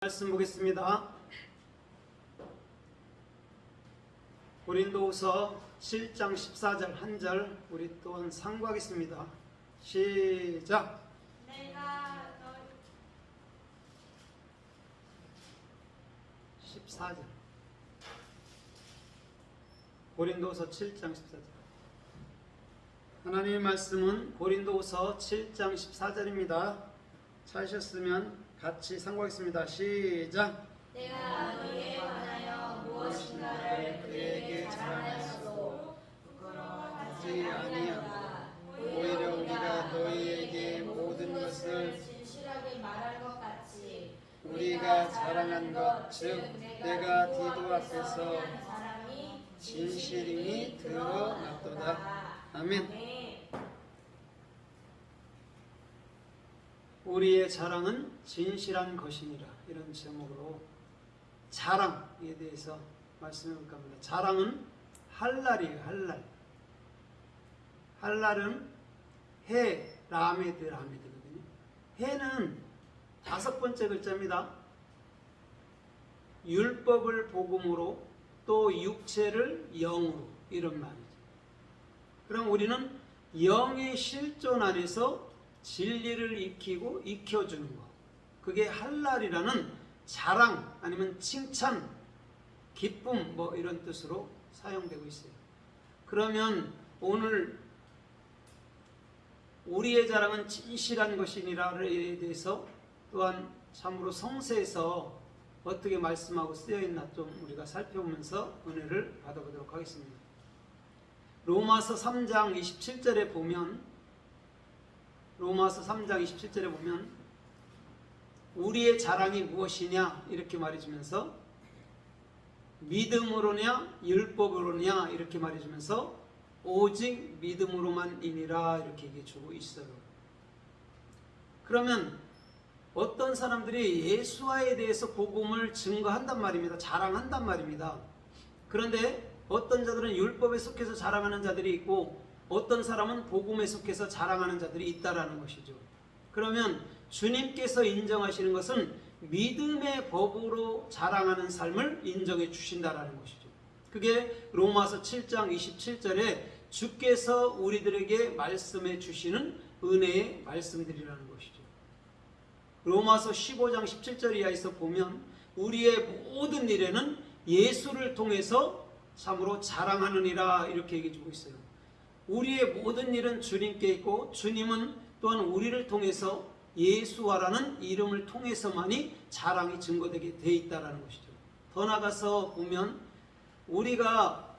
말씀 보겠습니다. 고린도후서 7장 14절 한 절 우리 또한 상고하겠습니다. 시작. 내가 14절 고린도후서 7장 14절 하나님의 말씀은 고린도후서 7장 14절입니다. 찾으셨으면 같이 상고하겠습니다. 시작. 내가 너희에 관하여 무엇인가를 그에게 자랑하여도 부끄러워하지 아니하노라. 오히려 우리가 너희에게 모든 것을 진실하게 말할 것 같이 우리가 자랑한 것, 즉 내가 디도 앞에서 자랑이 진실임이 드러났도다. 아멘. 우리의 자랑은 진실한 것이니라. 이런 제목으로 자랑에 대해서 말씀해 볼까 합니다. 자랑은 할랄이에요. 할랄. 할랄은 해, 라메드, 라메드거든요. 해는 5번째 글자입니다. 율법을 복음으로 또 육체를 영으로, 이런 말이죠. 그럼 우리는 영의 실존 안에서 진리를 익히고 익혀주는 것, 그게 할랄이라는 자랑 아니면 칭찬, 기쁨 뭐 이런 뜻으로 사용되고 있어요. 그러면 오늘 우리의 자랑은 진실한 것이니라에 대해서 또한 참으로 성서에서 어떻게 말씀하고 쓰여있나 좀 우리가 살펴보면서 은혜를 받아보도록 하겠습니다. 로마서 3장 27절에 보면 로마서 3장 27절에 보면 우리의 자랑이 무엇이냐 이렇게 말해주면서 믿음으로냐 율법으로냐 이렇게 말해주면서 오직 믿음으로만이니라 이렇게 얘기해주고 있어요. 그러면 어떤 사람들이 예수와에 대해서 복음을 증거한단 말입니다. 자랑한단 말입니다. 그런데 어떤 자들은 율법에 속해서 자랑하는 자들이 있고 어떤 사람은 복음에 속해서 자랑하는 자들이 있다라는 것이죠. 그러면 주님께서 인정하시는 것은 믿음의 법으로 자랑하는 삶을 인정해 주신다라는 것이죠. 그게 로마서 7장 27절에 주께서 우리들에게 말씀해 주시는 은혜의 말씀들이라는 것이죠. 로마서 15장 17절 이하에서 보면 우리의 모든 일에는 예수를 통해서 참으로 자랑하느니라 이렇게 얘기해 주고 있어요. 우리의 모든 일은 주님께 있고 주님은 또한 우리를 통해서 예수와라는 이름을 통해서만이 자랑이 증거되게 돼 있다라는 것이죠. 더 나아가서 보면 우리가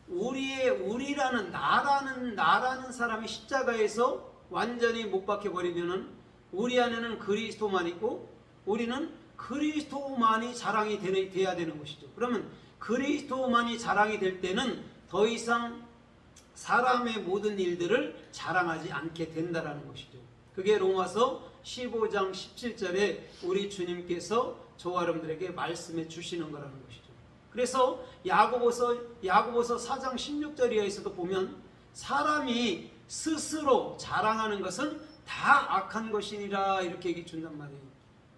우리라는 나라는 사람이 십자가에서 완전히 못 박혀 버리면은 우리 안에는 그리스도만 있고 우리는 그리스도만이 자랑이 돼야 되는 것이죠. 그러면 그리스도만이 자랑이 될 때는 더 이상 사람의 모든 일들을 자랑하지 않게 된다라는 것이죠. 그게 로마서 15장 17절에 우리 주님께서 저와 여러분들에게 말씀해 주시는 거라는 것이죠. 그래서 야고보서 4장 16절 이하에서도 보면 사람이 스스로 자랑하는 것은 다 악한 것이니라 이렇게 얘기해 준단 말이에요.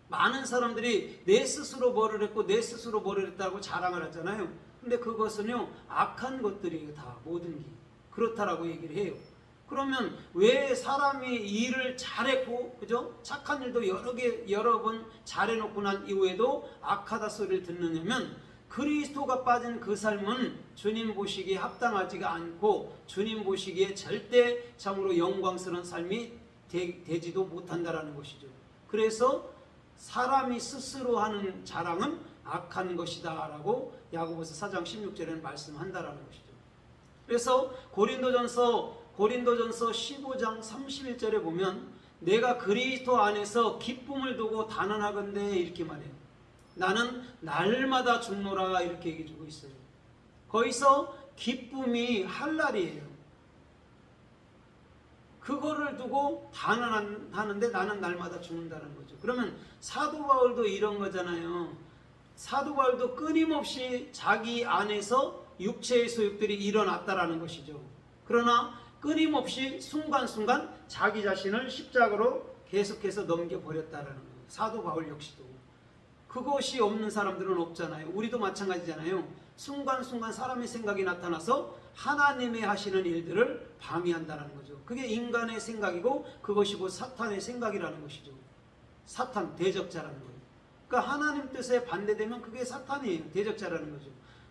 많은 사람들이 내 스스로 뭐를 했고 내 스스로 뭐를 했다고 자랑을 하잖아요. 근데 그것은요 악한 것들이에요. 다 모든 게 그렇다라고 얘기를 해요. 그러면 왜 사람이 일을 잘했고 그죠? 착한 일도 여러 번 잘해놓고 난 이후에도 악하다 소리를 듣느냐면 그리스도가 빠진 그 삶은 주님 보시기에 합당하지가 않고 주님 보시기에 절대 참으로 영광스러운 삶이 되지도 못한다라는 것이죠. 그래서 사람이 스스로 하는 자랑은 악한 것이다 라고 야고보서 4장 16절에는 말씀한다라는 것이죠. 그래서 고린도전서 15장 31절에 보면 내가 그리스도 안에서 기쁨을 두고 단언하건대 이렇게 말해요. 나는 날마다 죽노라 이렇게 얘기해 주고 있어요. 거기서 기쁨이 할랄이에요. 그거를 두고 단언하는데 나는 날마다 죽는다는 거죠. 그러면 사도 바울도 이런 거잖아요. 사도 바울도 끊임없이 자기 안에서 육체의 소욕들이 일어났다라는 것이죠. 그러나 끊임없이 순간순간 자기 자신을 십자가로 계속해서 넘겨버렸다라는 거예요. 사도 바울 역시도. 그것이 없는 사람들은 없잖아요. 우리도 마찬가지잖아요. 순간순간 사람의 생각이 나타나서 하나님의 하시는 일들을 방해한다는 거죠. 그게 인간의 생각이고 그것이 곧 사탄의 생각이라는 것이죠. 사탄, 대적자라는 거예요. 그러니까 하나님 뜻에 반대되면 그게 사탄이에요. 대적자라는 거죠.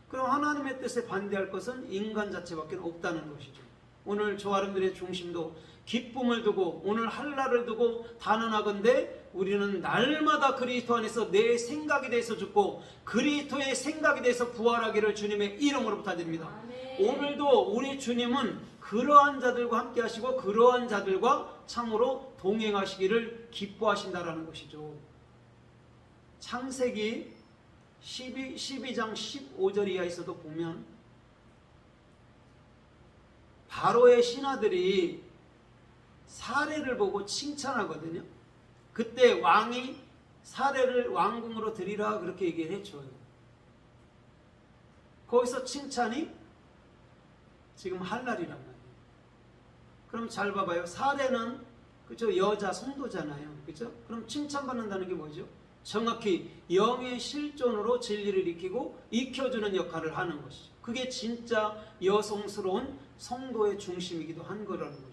그럼 하나님의 뜻에 반대할 것은 인간 자체밖에 없다는 것이죠. 오늘 저와 여러분들의 중심도 기쁨을 두고 오늘 할 날을 두고 단언하건대 우리는 날마다 그리스도 안에서 내 생각에 대해서 죽고 그리스도의 생각에 대해서 부활하기를 주님의 이름으로 부탁드립니다. 오늘도 우리 주님은 그러한 자들과 함께 하시고 그러한 자들과 참으로 동행하시기를 기뻐하신다라는 것이죠. 창세기 12장 15절 이하에서도 보면 바로의 신하들이 사례를 보고 칭찬하거든요. 그때 왕이 사례를 왕궁으로 드리라 그렇게 얘기를 해줘요. 거기서 칭찬이 지금 할 날이란 말이에요. 그럼 잘 봐봐요. 사례는 그죠, 여자 성도잖아요. 그죠? 그럼 칭찬받는다는 게 뭐죠? 정확히 영의 실존으로 진리를 익혀주는 역할을 하는 것이죠. 그게 진짜 여성스러운 성도의 중심이기도 한 거라는 거죠.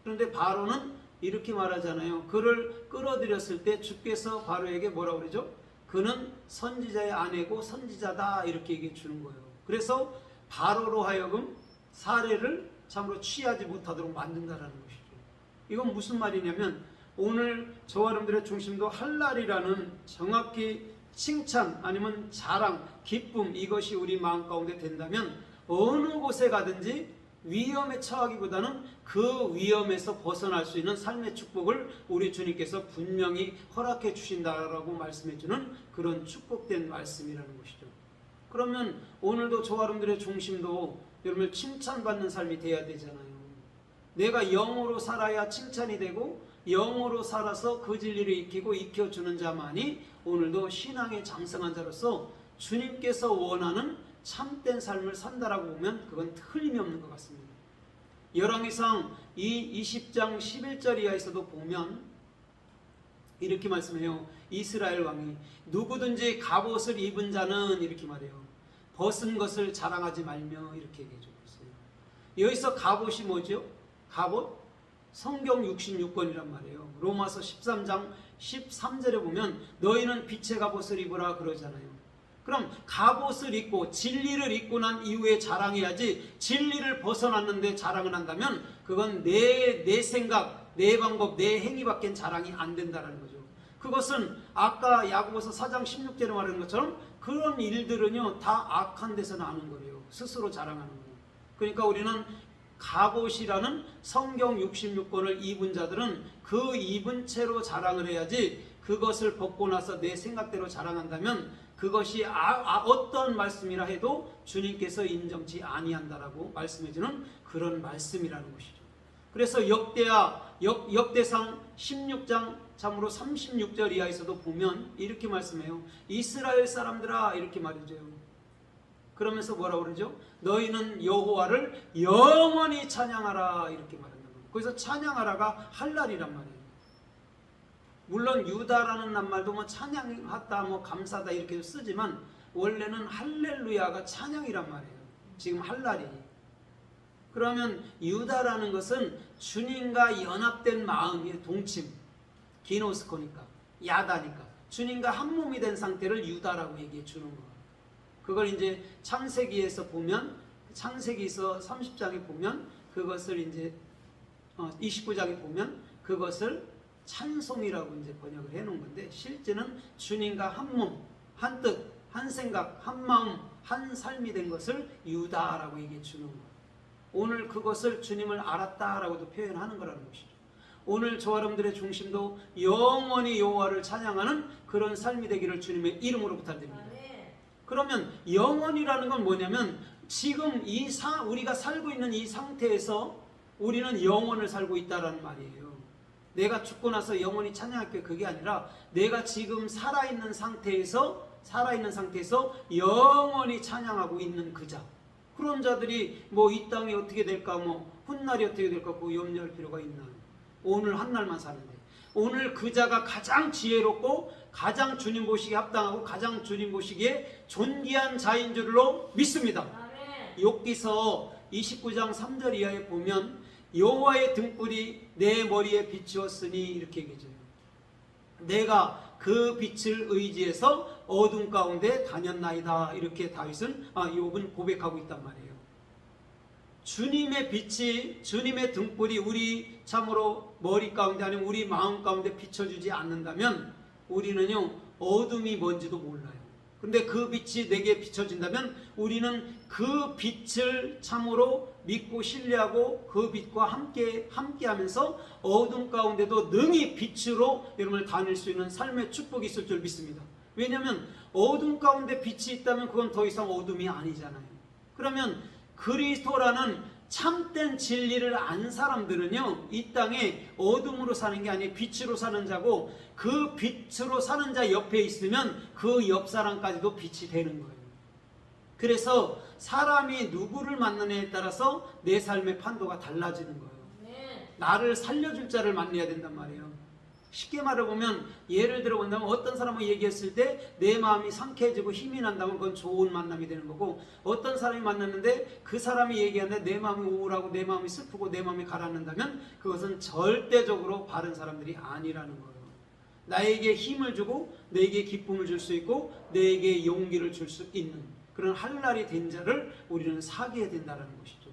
그런데 바로는 이렇게 말하잖아요. 그를 끌어들였을 때 주께서 바로에게 뭐라고 그러죠? 그는 선지자의 아내고 선지자다 이렇게 얘기해 주는 거예요. 그래서 바로로 하여금 사례를 참으로 취하지 못하도록 만든다는 것이죠. 이건 무슨 말이냐면 오늘 저와 여러분들의 중심도 할 날이라는 정확히 칭찬 아니면 자랑, 기쁨 이것이 우리 마음 가운데 된다면 어느 곳에 가든지 위험에 처하기보다는 그 위험에서 벗어날 수 있는 삶의 축복을 우리 주님께서 분명히 허락해 주신다라고 말씀해 주는 그런 축복된 말씀이라는 것이죠. 그러면 오늘도 저와 여러분들의 중심도 여러분들 칭찬받는 삶이 돼야 되잖아요. 내가 영으로 살아야 칭찬이 되고 영으로 살아서 그 진리를 익혀주는 자만이 오늘도 신앙의 장성한 자로서 주님께서 원하는 참된 삶을 산다라고 보면 그건 틀림이 없는 것 같습니다. 열왕기상 20장 11절 이하에서도 보면 이렇게 말씀해요. 이스라엘 왕이 누구든지 갑옷을 입은 자는 이렇게 말해요. 벗은 것을 자랑하지 말며 이렇게 얘기해 주고 있어요. 여기서 갑옷이 뭐죠? 갑옷? 성경 66권이란 말이에요. 로마서 13장 13절에 보면 너희는 빛의 갑옷을 입으라 그러잖아요. 그럼 갑옷을 입고 진리를 입고 난 이후에 자랑해야지 진리를 벗어났는데 자랑을 한다면 그건 내 생각, 내 방법, 내 행위밖엔 자랑이 안 된다는 거죠. 그것은 아까 야고보서 4장 16절에 말하는 것처럼 그런 일들은요 다 악한 데서 나는 거예요. 스스로 자랑하는 거예요. 그러니까 우리는 갑옷이라는 성경 66권을 입은 자들은 그 입은 채로 자랑을 해야지 그것을 벗고 나서 내 생각대로 자랑한다면 그것이 어떤 말씀이라 해도 주님께서 인정치 아니한다라고 말씀해주는 그런 말씀이라는 것이죠. 그래서 역대상 16장 참으로 36절 이하에서도 보면 이렇게 말씀해요. 이스라엘 사람들아 이렇게 말해줘요. 그러면서 뭐라고 그러죠? 너희는 여호와를 영원히 찬양하라 이렇게 말한다는 거예요. 그래서 찬양하라가 할 날이란 말이에요. 물론 유다라는 낱말도 뭐 찬양하다 뭐 감사다 이렇게 쓰지만 원래는 할렐루야가 찬양이란 말이에요. 지금 할 날이. 그러면 유다라는 것은 주님과 연합된 마음의 동침, 기노스코니까, 야다니까 주님과 한 몸이 된 상태를 유다라고 얘기해 주는 거예요. 그걸 이제 창세기에서 보면 창세기서 30장에 보면 그것을 이제 29장에 보면 그것을 찬송이라고 이제 번역을 해 놓은 건데 실제는 주님과 한 몸, 한 뜻, 한 생각, 한 마음, 한 삶이 된 것을 유다라고 얘기해 주는 거예요. 오늘 그것을 주님을 알았다라고도 표현하는 거라는 것이죠. 오늘 저와 여러분들의 중심도 영원히 여호와를 찬양하는 그런 삶이 되기를 주님의 이름으로 부탁드립니다. 그러면 영원이라는 건 뭐냐면 지금 우리가 살고 있는 이 상태에서 우리는 영원을 살고 있다라는 말이에요. 내가 죽고 나서 영원히 찬양할게 그게 아니라 내가 지금 살아있는 상태에서 영원히 찬양하고 있는 그 자. 그런 자들이 뭐 이 땅이 어떻게 될까 뭐 훗날이 어떻게 될까 그 염려할 필요가 있나. 오늘 한 날만 사는데 오늘 그 자가 가장 지혜롭고 가장 주님 보시기에 합당하고 가장 주님 보시기에 존귀한 자인 줄로 믿습니다. 아멘. 욥기서 29장 3절 이하에 보면 여호와의 등불이 내 머리에 비추었으니 이렇게 얘기해줘요. 내가 그 빛을 의지해서 어둠 가운데 다녔나이다. 이렇게 다윗은 욥은 고백하고 있단 말이에요. 주님의 빛이, 주님의 등불이 우리 참으로 머리 가운데 아니면 우리 마음 가운데 비춰주지 않는다면 우리는요 어둠이 뭔지도 몰라요. 근데 그 빛이 내게 비춰진다면 우리는 그 빛을 참으로 믿고 신뢰하고 그 빛과 함께하면서 어둠 가운데도 능히 빛으로 여러분을 다닐 수 있는 삶의 축복이 있을 줄 믿습니다. 왜냐하면 어둠 가운데 빛이 있다면 그건 더 이상 어둠이 아니잖아요. 그러면 그리스도라는 참된 진리를 안 사람들은요 이 땅에 어둠으로 사는 게 아니에요. 빛으로 사는 자고 그 빛으로 사는 자 옆에 있으면 그 옆 사람까지도 빛이 되는 거예요. 그래서 사람이 누구를 만나느냐에 따라서 내 삶의 판도가 달라지는 거예요. 네. 나를 살려줄 자를 만나야 된단 말이에요. 쉽게 말해보면 예를 들어 본다면 어떤 사람을 얘기했을 때 내 마음이 상쾌해지고 힘이 난다면 그건 좋은 만남이 되는 거고, 어떤 사람이 만났는데 그 사람이 얘기하는데 내 마음이 우울하고 내 마음이 슬프고 내 마음이 가라앉는다면 그것은 절대적으로 바른 사람들이 아니라는 거예요. 나에게 힘을 주고 내게 기쁨을 줄 수 있고 내게 용기를 줄 수 있는 그런 할날이 된 자를 우리는 사귀어야 된다는 것이죠.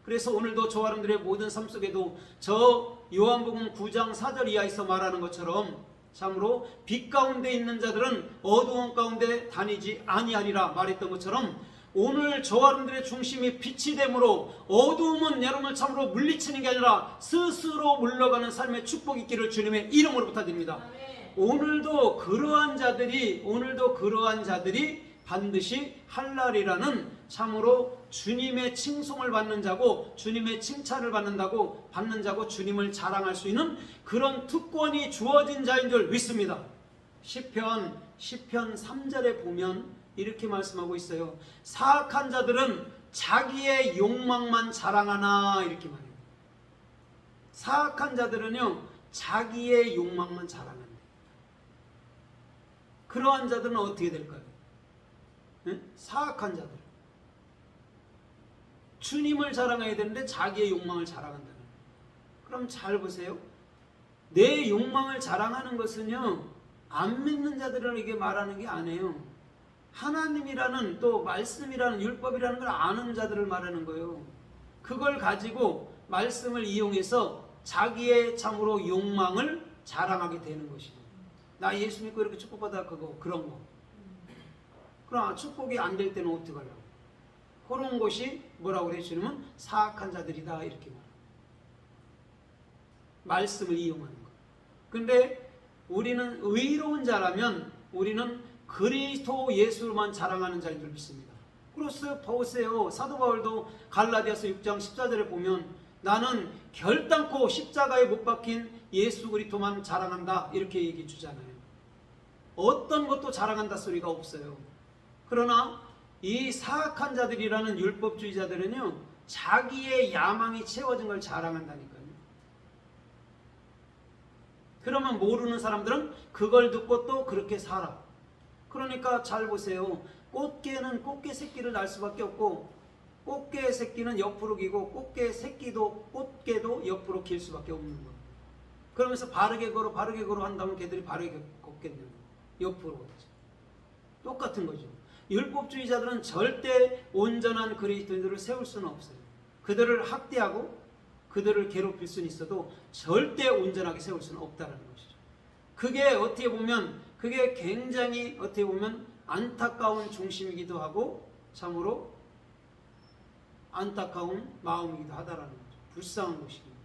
그래서 오늘도 저와 여러분들의 모든 삶 속에도 저 요한복음 9장 4절 이하에서 말하는 것처럼 참으로 빛 가운데 있는 자들은 어두운 가운데 다니지 아니하리라 말했던 것처럼 오늘 저와 여러분들의 중심이 빛이 되므로 어두움은 여러분을 참으로 물리치는 게 아니라 스스로 물러가는 삶의 축복이 있기를 주님의 이름으로 부탁드립니다. 오늘도 그러한 자들이 반드시 할날이라는 참으로 주님의 칭송을 받는 자고 주님의 칭찬을 받는 자고 주님을 자랑할 수 있는 그런 특권이 주어진 자인 줄 믿습니다. 시편 3절에 보면 이렇게 말씀하고 있어요. 사악한 자들은 자기의 욕망만 자랑하나 이렇게 말해요. 사악한 자들은요 자기의 욕망만 자랑한대. 그러한 자들은 어떻게 될까요? 사악한 자들, 주님을 자랑해야 되는데 자기의 욕망을 자랑한다는 거예요. 그럼 잘 보세요. 내 욕망을 자랑하는 것은요 안 믿는 자들에게 말하는 게 아니에요. 하나님이라는 또 말씀이라는 율법이라는 걸 아는 자들을 말하는 거예요. 그걸 가지고 말씀을 이용해서 자기의 참으로 욕망을 자랑하게 되는 것이죠. 나 예수 믿고 이렇게 축복받아 그런 거. 그럼 축복이 안 될 때는 어떻게 하려고? 그런 것이 뭐라고 그래? 주님은 사악한 자들이다 이렇게 말해요. 말씀을 이용하는 거. 근데 우리는 의로운 자라면 우리는 그리스도 예수만 자랑하는 자인 줄 믿습니다. 그래서 보세요. 사도 바울도 갈라디아서 6장 14절에 보면 나는 결단코 십자가에 못 박힌 예수 그리스도만 자랑한다 이렇게 얘기해 주잖아요. 어떤 것도 자랑한다 소리가 없어요. 그러나 이 사악한 자들이라는 율법주의자들은요 자기의 야망이 채워진 걸 자랑한다니까요. 그러면 모르는 사람들은 그걸 듣고 또 그렇게 살아. 그러니까 잘 보세요. 꽃게는 꽃게 새끼를 낳을 수밖에 없고 꽃게 새끼는 옆으로 기고 꽃게도 옆으로 길 수밖에 없는 거예요. 그러면서 바르게 걸어 한다면 걔들이 바르게 걷겠냐고. 옆으로 걷지. 똑같은 거죠. 율법주의자들은 절대 온전한 그리스도인들을 세울 수는 없어요. 그들을 학대하고 그들을 괴롭힐 수는 있어도 절대 온전하게 세울 수는 없다는 것이죠. 그게 어떻게 보면 그게 굉장히 어떻게 보면 안타까운 중심이기도 하고 참으로 안타까운 마음이기도 하다라는 거죠. 불쌍한 것입니다.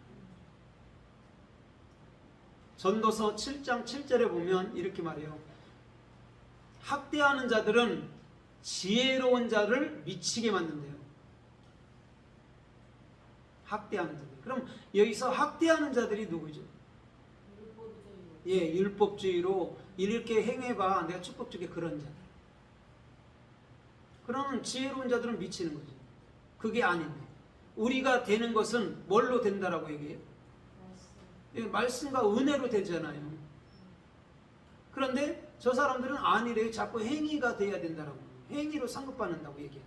전도서 7장 7절에 보면 이렇게 말해요. 학대하는 자들은 지혜로운 자를 미치게 만든대요. 학대하는 자들. 그럼 여기서 학대하는 자들이 누구죠? 율법주의로 이렇게 행해봐 내가 축복 주게 그런 자들. 그러면 지혜로운 자들은 미치는 거죠. 그게 아닌데 우리가 되는 것은 뭘로 된다라고 얘기해요? 말씀과 은혜로 되잖아요. 그런데 저 사람들은 아니래요. 자꾸 행위가 돼야 된다라고. 행위로 상급받는다고 얘기해요.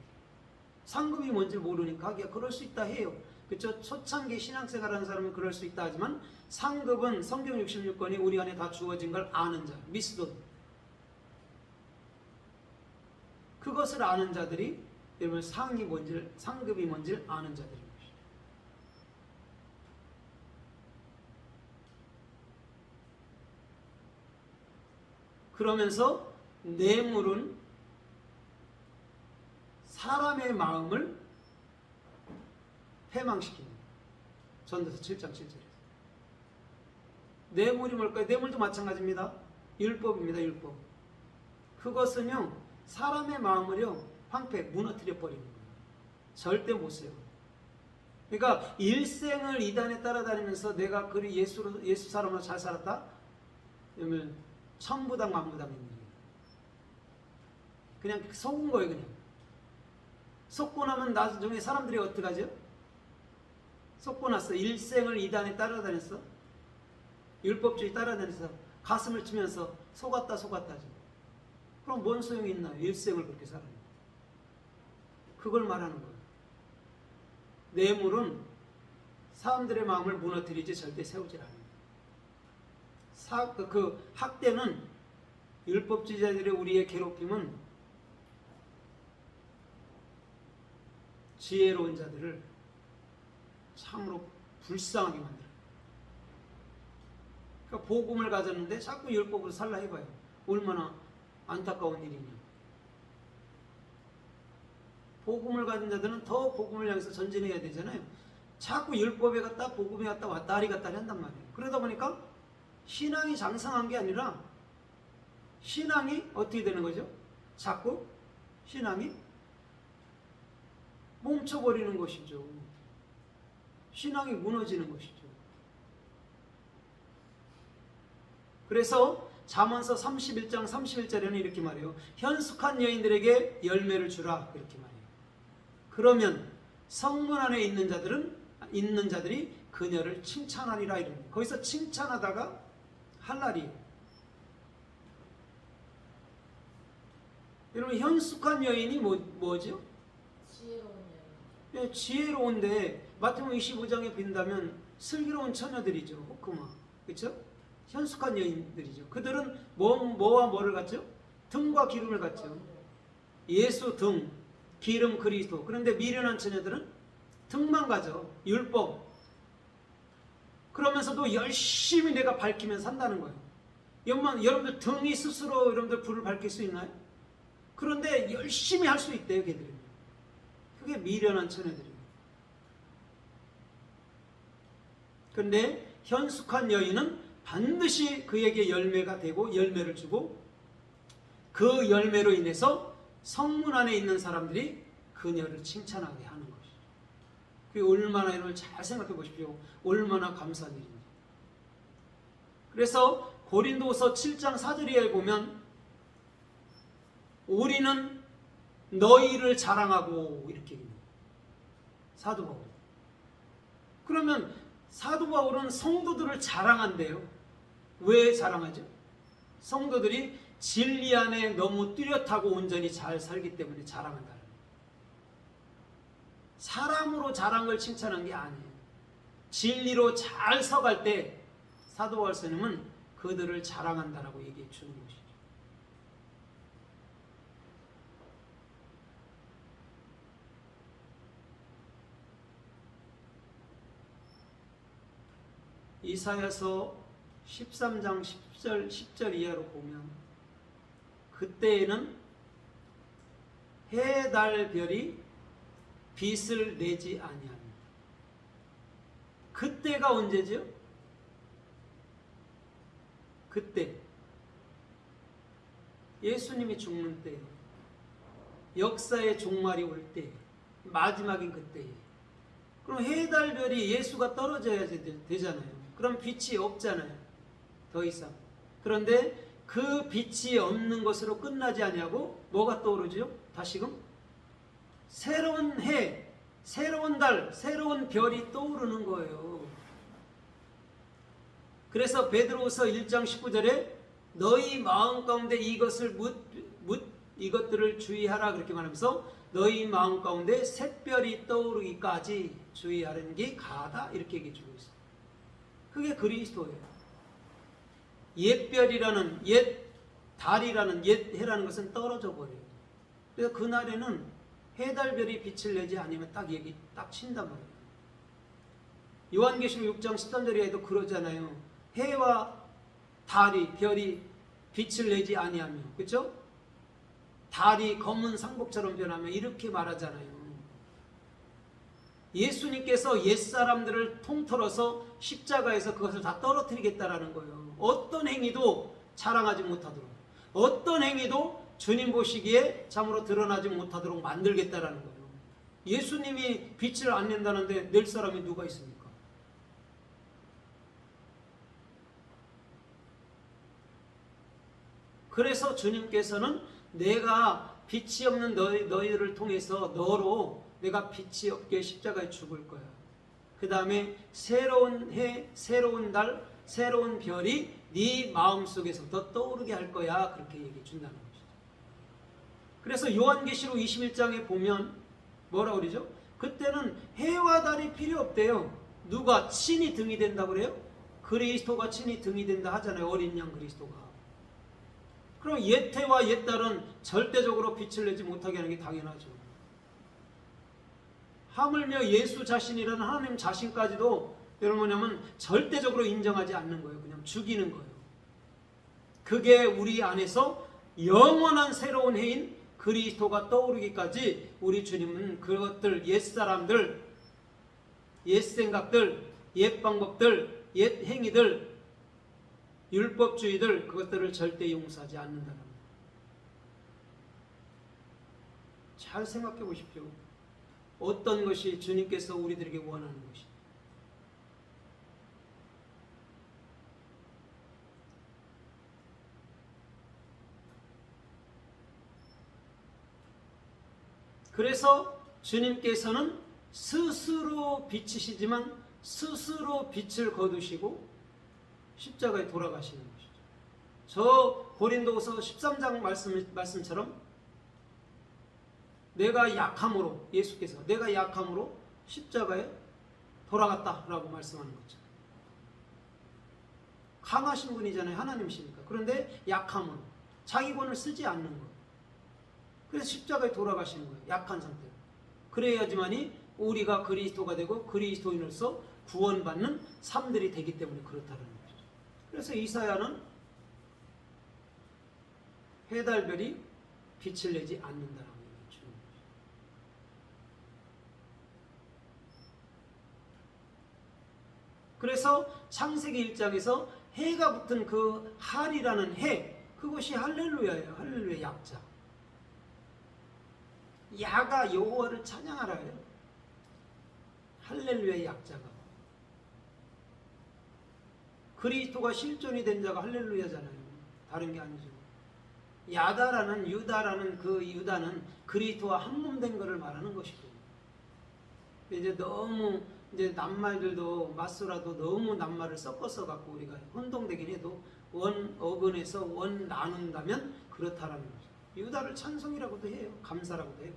상급이 뭔지 모르니까 하기야 그럴 수 있다 해요. 그렇죠? 초창기 신앙생활하는 사람은 그럴 수 있다 하지만 상급은 성경 66권이 우리 안에 다 주어진 걸 아는 자, 미스돈. 그것을 아는 자들이 여러분 상이 뭔지를, 상급이 뭔지를 아는 자들입니다. 그러면서 뇌물은 사람의 마음을 패망시킵니다. 전도서 7장 7절에서. 뇌물이 뭘까요? 뇌물도 마찬가지입니다. 율법입니다. 율법. 그것은요 사람의 마음을요 황폐 무너뜨려 버리는 거예요. 절대 못 써요. 그러니까 일생을 이단에 따라다니면서 내가 그리 예수 사람으로 잘 살았다? 그러면 천부당 만부당인 일이에요. 그냥 속은 거예요. 그냥 속고 나면 나중에 사람들이 어떻게 하죠? 속고 났어. 일생을 이단에 따라다녔어. 율법주의 따라다녀서 가슴을 치면서 속았다 속았다죠. 그럼 뭔 소용이 있나요? 일생을 그렇게 살아요. 그걸 말하는 거예요. 뇌물은 사람들의 마음을 무너뜨리지 절대 세우질 않아요. 그 학대는 율법주의자들의 우리의 괴롭힘은 지혜로운 자들을 참으로 불쌍하게 만들어요. 그러니까 복음을 가졌는데 자꾸 율법으로 살라 해봐요. 얼마나 안타까운 일이냐. 복음을 가진 자들은 더 복음을 향해서 전진해야 되잖아요. 자꾸 율법에 갔다 복음에 갔다 왔다리 갔다리 한단 말이에요. 그러다 보니까 신앙이 장성한 게 아니라 신앙이 어떻게 되는 거죠? 자꾸 신앙이 멈춰버리는 것이죠. 신앙이 무너지는 것이죠. 그래서 잠언서 31장 31절에는 이렇게 말해요. 현숙한 여인들에게 열매를 주라 이렇게 말해요. 그러면 성문 안에 있는 자들이 그녀를 칭찬하리라 이럽니다. 거기서 칭찬하다가 할 날이에요. 여러분 현숙한 여인이 뭐죠? 지혜로운 여인. 예, 지혜로운데 마태복음 25장에 빈다면 슬기로운 처녀들이죠. 호크마. 그렇죠? 현숙한 여인들이죠. 그들은 뭐와 뭐를 갖죠? 등과 기름을 갖죠. 예수 등, 기름 그리스도. 그런데 미련한 처녀들은 등만 가죠. 율법. 그러면서도 열심히 내가 밝히면 산다는 거예요. 여러분들 등이 스스로 여러분들 불을 밝힐 수 있나요? 그런데 열심히 할 수 있대요. 걔들은. 그게 미련한 처녀들이에요. 그런데 현숙한 여인은 반드시 그에게 열매가 되고 열매를 주고 그 열매로 인해서 성문 안에 있는 사람들이 그녀를 칭찬하게 하는 것이죠. 그게 얼마나 여러분 잘 생각해 보십시오. 얼마나 감사한 일인지. 그래서 고린도후서 7장 4절에 보면 우리는 너희를 자랑하고 이렇게 얘기합니다. 사도 바울. 그러면 사도 바울은 성도들을 자랑한대요. 왜 자랑하죠? 성도들이 진리 안에 너무 뚜렷하고 온전히 잘 살기 때문에 자랑한다. 사람으로 자랑을 칭찬한 게 아니에요. 진리로 잘 서갈 때 사도 바울 스님은 그들을 자랑한다라고 얘기해 주는 것이죠. 이사야서 13장 10절 이하로 보면 그때에는 해, 달, 별이 빛을 내지 아니합니다. 그때가 언제죠? 그때 예수님이 죽는 때, 역사의 종말이 올 때, 마지막인 그때. 그럼 해, 달, 별이 예수가 떨어져야 되잖아요. 그럼 빛이 없잖아요. 더 이상. 그런데 그 빛이 없는 것으로 끝나지 아니하고 뭐가 떠오르죠? 다시금 새로운 해, 새로운 달, 새로운 별이 떠오르는 거예요. 그래서 베드로후서 1장 19절에 너희 마음 가운데 이것들을 주의하라 그렇게 말하면서 너희 마음 가운데 샛별이 떠오르기까지 주의하라는 게 가다 이렇게 얘기해 주고 있어요. 그게 그리스도예요. 옛별이라는 옛 달이라는 옛 해라는 것은 떨어져 버려요. 그래서 그날에는 해달별이 빛을 내지 않으면 딱 얘기 딱 친단 말이에요. 요한계시록 6장 13절에도 그러잖아요. 해와 달이 별이 빛을 내지 아니하며, 그렇죠? 달이 검은 상복처럼 변하며 이렇게 말하잖아요. 예수님께서 옛사람들을 통틀어서 십자가에서 그것을 다 떨어뜨리겠다라는 거예요. 어떤 행위도 자랑하지 못하도록, 어떤 행위도 주님 보시기에 참으로 드러나지 못하도록 만들겠다라는 거예요. 예수님이 빛을 안 낸다는데 낼 사람이 누가 있습니까? 그래서 주님께서는 내가 빛이 없는 너희들을 통해서 너로 내가 빛이 없게 십자가에 죽을 거야. 그 다음에 새로운 해, 새로운 달, 새로운 별이 네 마음속에서 더 떠오르게 할 거야. 그렇게 얘기해 준다는 것이죠. 그래서 요한계시록 21장에 보면 뭐라고 그러죠? 그때는 해와 달이 필요 없대요. 누가 친히 등이 된다고 그래요? 그리스도가 친히 등이 된다 하잖아요. 어린 양 그리스도가. 그럼 옛해와 옛달은 절대적으로 빛을 내지 못하게 하는 게 당연하죠. 하물며 예수 자신이라는 하나님 자신까지도 여러분 뭐냐면 절대적으로 인정하지 않는 거예요. 그냥 죽이는 거예요. 그게 우리 안에서 영원한 새로운 해인 그리스도가 떠오르기까지 우리 주님은 그것들 옛사람들, 옛생각들, 옛방법들, 옛행위들, 율법주의들 그것들을 절대 용서하지 않는다는 거예요. 잘 생각해 보십시오. 어떤 것이 주님께서 우리들에게 원하는 것이. 그래서 주님께서는 스스로 빛이시지만 스스로 빛을 거두시고 십자가에 돌아가시는 것이죠. 저 고린도후서 13장 말씀처럼 내가 약함으로 예수께서 내가 약함으로 십자가에 돌아갔다라고 말씀하는 거죠. 강하신 분이잖아요. 하나님이시니까. 그런데 약함으로 자기 권을 쓰지 않는 거예요. 그래서 십자가에 돌아가시는 거예요. 약한 상태로. 그래야지만이 우리가 그리스도가 되고 그리스도인으로서 구원받는 삶들이 되기 때문에 그렇다는 거죠. 그래서 이사야는 해달별이 빛을 내지 않는다라고 얘기해 주는 거죠. 그래서 창세기 1장에서 해가 붙은 그 할이라는 해, 그것이 할렐루야예요. 할렐루야 약자. 야가 여호와를 찬양하라예요. 할렐루야의 약자가. 그리스도가 실존이 된 자가 할렐루야잖아요. 다른 게 아니죠. 야다라는 유다라는 그 유다는 그리스도와 한 몸 된 것을 말하는 것이고. 이제 너무 이제 낱말들도 맞서라도 너무 낱말을 섞어서 갖고 우리가 혼동되긴 해도 원 어근에서 원 나눈다면 그렇다라는 거죠. 유다를 찬송이라고도 해요. 감사라고도 해요.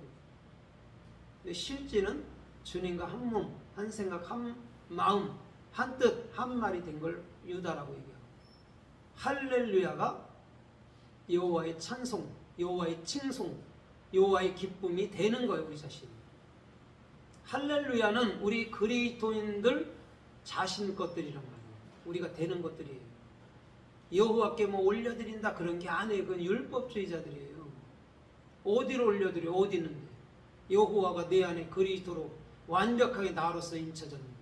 근데 실제는 주님과 한 몸, 한 생각, 한 마음, 한 뜻, 한 말이 된 걸 유다라고 얘기하고, 할렐루야가 여호와의 찬송, 여호와의 칭송, 여호와의 기쁨이 되는 거예요. 우리 자신이. 할렐루야는 우리 그리스도인들 자신 것들이란 말이에요. 우리가 되는 것들이에요. 여호와께 뭐 올려드린다 그런 게 아니에요. 그건 율법주의자들이에요. 어디로 올려드려? 어디 있는데? 여호와가 내 안에 그리스도로 완벽하게 나로서 인쳐졌는데.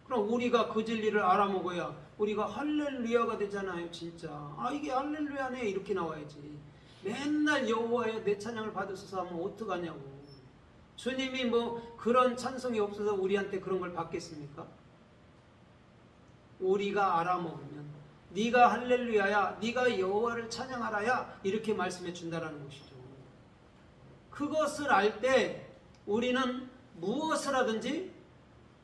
그럼 우리가 그 진리를 알아먹어야 우리가 할렐루야가 되잖아요. 진짜. 아 이게 할렐루야네 이렇게 나와야지. 맨날 여호와여 내 찬양을 받으소서 하면 어떡하냐고. 주님이 뭐 그런 찬송이 없어서 우리한테 그런 걸 받겠습니까? 우리가 알아먹으면 네가 할렐루야야, 네가 여호와를 찬양하라야 이렇게 말씀해 준다라는 것이죠. 그것을 알 때 우리는 무엇을 하든지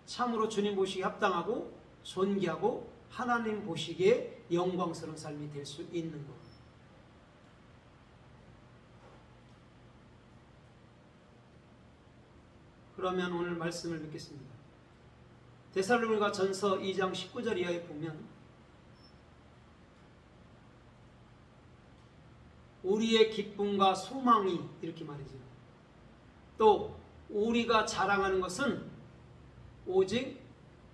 참으로 주님 보시기에 합당하고 존귀하고 하나님 보시기에 영광스러운 삶이 될 수 있는 것. 그러면 오늘 말씀을 믿겠습니다. 데살로니가 전서 2장 19절 이하에 보면 우리의 기쁨과 소망이 이렇게 말이죠. 또 우리가 자랑하는 것은 오직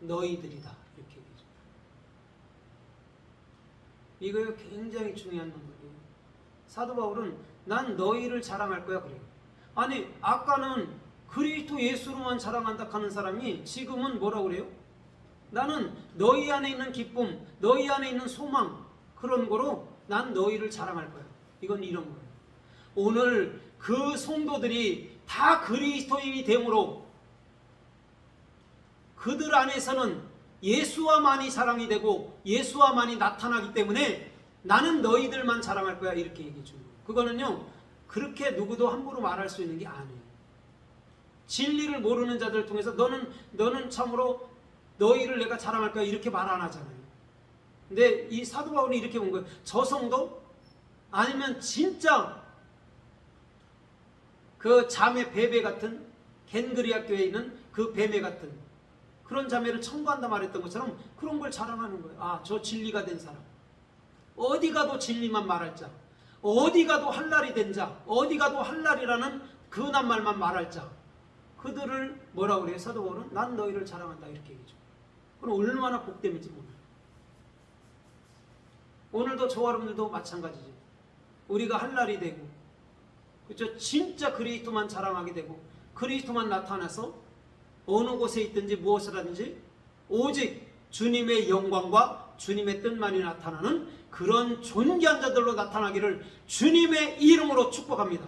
너희들이다 이렇게 얘기죠. 이거 굉장히 중요한 말이에요. 사도 바울은 난 너희를 자랑할 거야 그래요. 아니 아까는 그리스도 예수로만 자랑한다 하는 사람이 지금은 뭐라고 그래요? 나는 너희 안에 있는 기쁨, 너희 안에 있는 소망 그런 거로 난 너희를 자랑할 거야. 이건 이런 거예요. 오늘 그 성도들이 다 그리스도인이 됨으로 그들 안에서는 예수와만이 자랑이 되고 예수와만이 나타나기 때문에 나는 너희들만 자랑할 거야 이렇게 얘기해 주는 거예요. 그거는요 그렇게 누구도 함부로 말할 수 있는 게 아니에요. 진리를 모르는 자들을 통해서 너는 참으로 너희를 내가 자랑할 거야 이렇게 말 안 하잖아요. 근데 이 사도 바울이 이렇게 본 거예요. 저 성도 아니면 진짜 그 자매 베베 같은 겐그리아 교회에 있는 그 베메 같은 그런 자매를 청구한다 말했던 것처럼 그런 걸 자랑하는 거예요. 아, 저 진리가 된 사람, 어디 가도 진리만 말할 자, 어디 가도 할 날이 된 자, 어디 가도 할 날이라는 그 낱말만 말할 자, 그들을 뭐라고 그래요? 사도 바울은 난 너희를 자랑한다 이렇게 얘기죠. 그럼 얼마나 복됨인지 몰라요. 오늘도 저와 여러분들도 마찬가지죠. 우리가 할 날이 되고 그렇죠? 진짜 그리스도만 자랑하게 되고 그리스도만 나타나서 어느 곳에 있든지 무엇을 하든지 오직 주님의 영광과 주님의 뜻만이 나타나는 그런 존귀한 자들로 나타나기를 주님의 이름으로 축복합니다.